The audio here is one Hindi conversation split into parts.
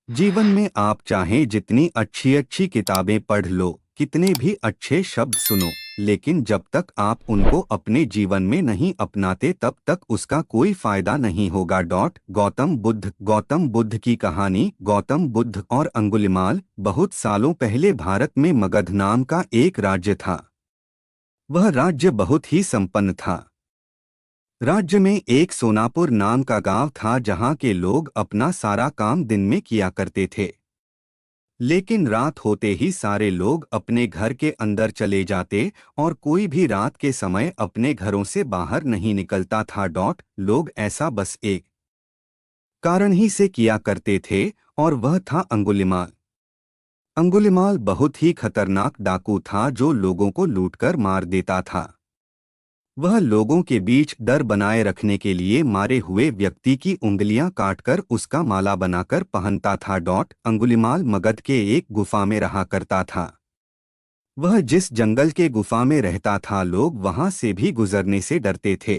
जीवन में आप चाहें जितनी अच्छी अच्छी किताबें पढ़ लो, कितने भी अच्छे शब्द सुनो, लेकिन जब तक आप उनको अपने जीवन में नहीं अपनाते तब तक उसका कोई फायदा नहीं होगा। गौतम बुद्ध की कहानी। गौतम बुद्ध और अंगुलिमाल। बहुत सालों पहले भारत में मगध नाम का एक राज्य था। वह राज्य बहुत ही संपन्न था। राज्य में एक सोनापुर नाम का गांव था जहां के लोग अपना सारा काम दिन में किया करते थे। लेकिन रात होते ही सारे लोग अपने घर के अंदर चले जाते और कोई भी रात के समय अपने घरों से बाहर नहीं निकलता था। लोग ऐसा बस एक कारण ही से किया करते थे और वह था अंगुलिमाल। अंगुलिमाल बहुत ही खतरनाक डाकू था जो लोगों को लूटकर मार देता था। वह लोगों के बीच डर बनाए रखने के लिए मारे हुए व्यक्ति की उंगलियां काटकर उसका माला बनाकर पहनता था। अंगुलिमाल मगध के एक गुफा में रहा करता था। वह जिस जंगल के गुफा में रहता था लोग वहां से भी गुजरने से डरते थे,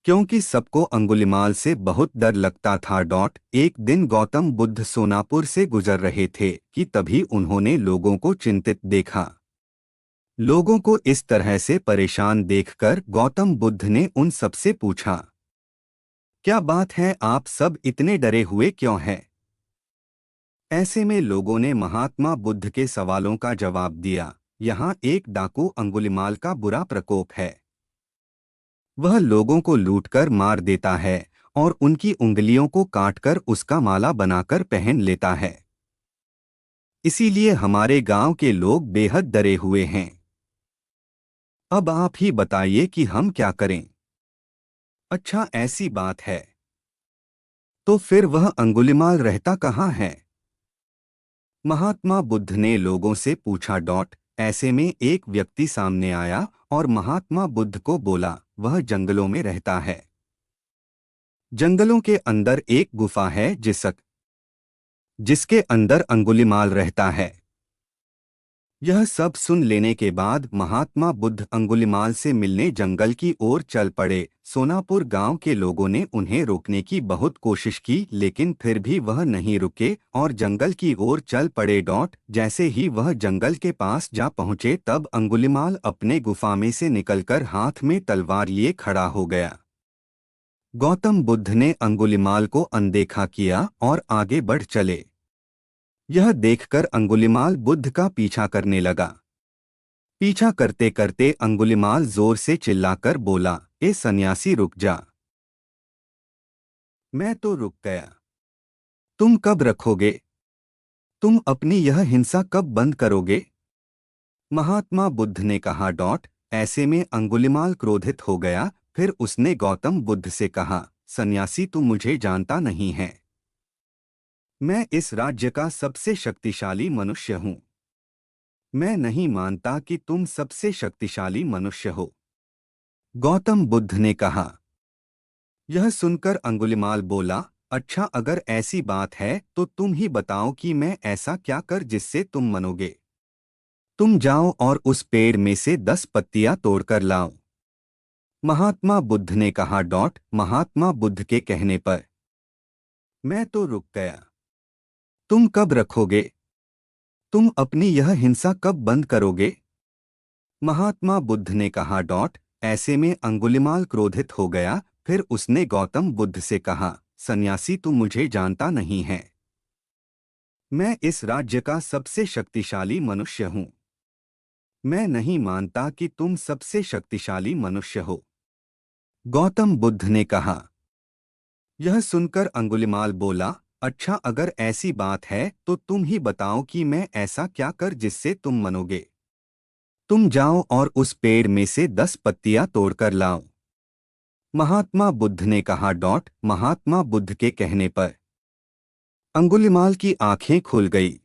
क्योंकि सबको अंगुलिमाल से बहुत डर लगता था। एक दिन गौतम बुद्ध सोनापुर से गुजर रहे थे कि तभी उन्होंने लोगों को चिंतित देखा। लोगों को इस तरह से परेशान देखकर गौतम बुद्ध ने उन सबसे पूछा, क्या बात है, आप सब इतने डरे हुए क्यों हैं? ऐसे में लोगों ने महात्मा बुद्ध के सवालों का जवाब दिया, यहाँ एक डाकू अंगुलिमाल का बुरा प्रकोप है। वह लोगों को लूटकर मार देता है और उनकी उंगलियों को काटकर उसका माला बनाकर पहन लेता है। इसीलिए हमारे गांव के लोग बेहद डरे हुए हैं। अब आप ही बताइए कि हम क्या करें? अच्छा, ऐसी बात है। तो फिर वह अंगुलिमाल रहता कहाँ है? महात्मा बुद्ध ने लोगों से पूछा। ऐसे में एक व्यक्ति सामने आया और महात्मा बुद्ध को बोला, वह जंगलों में रहता है। जंगलों के अंदर एक गुफा है जिसके अंदर अंगुलिमाल रहता है। यह सब सुन लेने के बाद महात्मा बुद्ध अंगुलिमाल से मिलने जंगल की ओर चल पड़े। सोनापुर गांव के लोगों ने उन्हें रोकने की बहुत कोशिश की, लेकिन फिर भी वह नहीं रुके और जंगल की ओर चल पड़े। जैसे ही वह जंगल के पास जा पहुंचे तब अंगुलिमाल अपने गुफा में से निकलकर हाथ में तलवार लिए खड़ा हो गया। गौतम बुद्ध ने अंगुलिमाल को अनदेखा किया और आगे बढ़ चले। यह देखकर अंगुलिमाल बुद्ध का पीछा करने लगा। पीछा करते करते अंगुलिमाल जोर से चिल्लाकर बोला, ए सन्यासी, रुक जा। मैं तो रुक गया। तुम कब रखोगे? तुम अपनी यह हिंसा कब बंद करोगे? महात्मा बुद्ध ने कहा। ऐसे में अंगुलिमाल क्रोधित हो गया। फिर उसने गौतम बुद्ध से कहा, सन्यासी, तुम मुझे जानता नहीं है। मैं इस राज्य का सबसे शक्तिशाली मनुष्य हूं। मैं नहीं मानता कि तुम सबसे शक्तिशाली मनुष्य हो। गौतम बुद्ध ने कहा। यह सुनकर अंगुलिमाल बोला, अच्छा, अगर ऐसी बात है तो तुम ही बताओ कि मैं ऐसा क्या कर जिससे तुम मनोगे। तुम जाओ और उस पेड़ में से 10 पत्तियां तोड़कर लाओ। महात्मा बुद्ध ने कहा। महात्मा बुद्ध के कहने पर मैं तो रुक गया। तुम कब रखोगे? तुम अपनी यह हिंसा कब बंद करोगे? महात्मा बुद्ध ने कहा। ऐसे में अंगुलिमाल क्रोधित हो गया। फिर उसने गौतम बुद्ध से कहा, सन्यासी, तू मुझे जानता नहीं है। मैं इस राज्य का सबसे शक्तिशाली मनुष्य हूं। मैं नहीं मानता कि तुम सबसे शक्तिशाली मनुष्य हो। गौतम बुद्ध ने कहा। यह सुनकर अंगुलिमाल बोला, अच्छा, अगर ऐसी बात है तो तुम ही बताओ कि मैं ऐसा क्या कर जिससे तुम मनोगे। तुम जाओ और उस पेड़ में से 10 पत्तियां तोड़कर लाओ। महात्मा बुद्ध ने कहा। महात्मा बुद्ध के कहने पर अंगुलिमाल की आंखें खुल गई।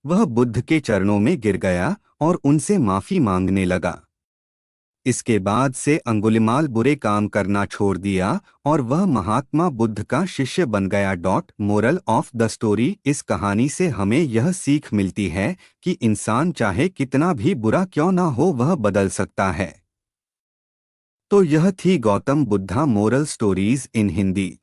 वह बुद्ध के चरणों में गिर गया और उनसे माफी मांगने लगा। इसके बाद से अंगुलिमाल बुरे काम करना छोड़ दिया और वह महात्मा बुद्ध का शिष्य बन गया। मोरल ऑफ द स्टोरी, इस कहानी से हमें यह सीख मिलती है कि इंसान चाहे कितना भी बुरा क्यों ना हो वह बदल सकता है। तो यह थी Gautam Buddha moral stories in Hindi.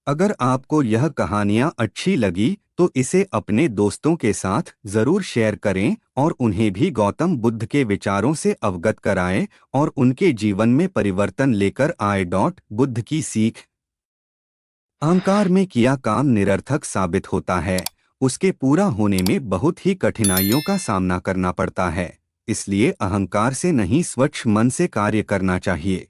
अगर आपको यह कहानियाँ अच्छी लगी तो इसे अपने दोस्तों के साथ जरूर शेयर करें और उन्हें भी गौतम बुद्ध के विचारों से अवगत कराएं और उनके जीवन में परिवर्तन लेकर आए। बुद्ध की सीख। अहंकार में किया काम निरर्थक साबित होता है। उसके पूरा होने में बहुत ही कठिनाइयों का सामना करना पड़ता है। इसलिए अहंकार से नहीं, स्वच्छ मन से कार्य करना चाहिए।